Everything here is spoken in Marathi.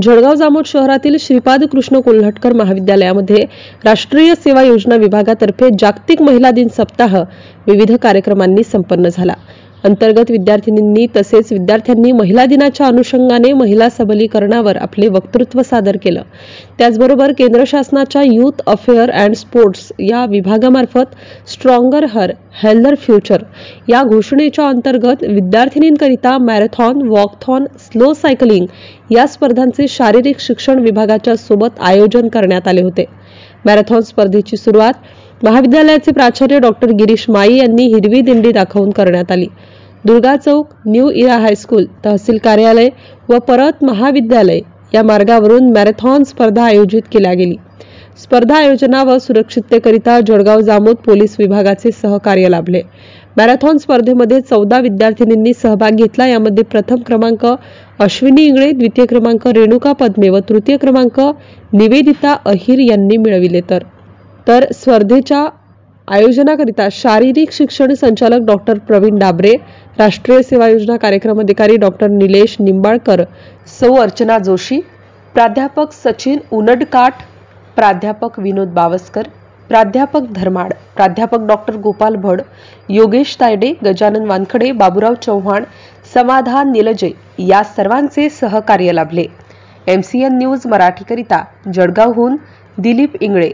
जळगाव जामोद शहरातील श्रीपाद कृष्ण कोल्हटकर महाविद्यालयामध्ये राष्ट्रीय सेवा योजना विभागातर्फे जागतिक महिला दिन सप्ताह विविध कार्यक्रमांनी संपन्न झाला। अंतर्गत विद्यार्थिनींनी तसेच विद्यार्थ्यांनी महिला दिनाच्या अनुषंगाने महिला सबलीकरणावर आपले वक्तृत्व सादर केलं। त्याचबरोबर केंद्र शासनाच्या यूथ अफेअर अँड स्पोर्ट्स या विभागामार्फत स्ट्रॉंगर हर हेल्दर फ्युचर या घोषणेच्या अंतर्गत विद्यार्थिनींकरिता मॅरेथॉन, वॉकथॉन, स्लो सायकलिंग या स्पर्धांचे शारीरिक शिक्षण विभागाच्या सोबत आयोजन करण्यात आले होते। मॅरेथॉन स्पर्धेची सुरुवात महाविद्यालयाचे प्राचार्य डॉक्टर गिरीश माई यांनी हिरवी दिंडी दाखवून करण्यात आली। दुर्गा चौक, न्यू इरा हायस्कूल, तहसील कार्यालय व परत महाविद्यालय या मार्गावरून मॅरेथॉन स्पर्धा आयोजित केल्या गेली। स्पर्धा आयोजना व सुरक्षिततेकरिता जळगाव जामोद पोलीस विभागाचे सहकार्य लाभले। मॅरेथॉन स्पर्धेमध्ये 14 विद्यार्थिनींनी सहभाग घेतला। यामध्ये प्रथम क्रमांक अश्विनी इंगळे, द्वितीय क्रमांक रेणुका पद्मे व तृतीय क्रमांक निवेदिता अहिर यांनी मिळविले। तर स्पर्धेच्या आयोजनाकरिता शारीरिक शिक्षण संचालक डॉक्टर प्रवीण डाबरे, राष्ट्रीय सेवा योजना कार्यक्रम अधिकारी डॉक्टर निलेश निंबाळकर, सौ अर्चना जोशी, प्राध्यापक सचिन उनडकाठ, प्राध्यापक विनोद बावस्कर, प्राध्यापक धर्माड, प्राध्यापक डॉक्टर गोपाल भड, योगेश तायडे, गजानन वानखडे, बाबूराव चव्हाण, समाधान निलजे या सर्वांचे सहकार्य लाभले। MCN न्यूज मराठीकरिता जळगावहून दिलीप इंगळे।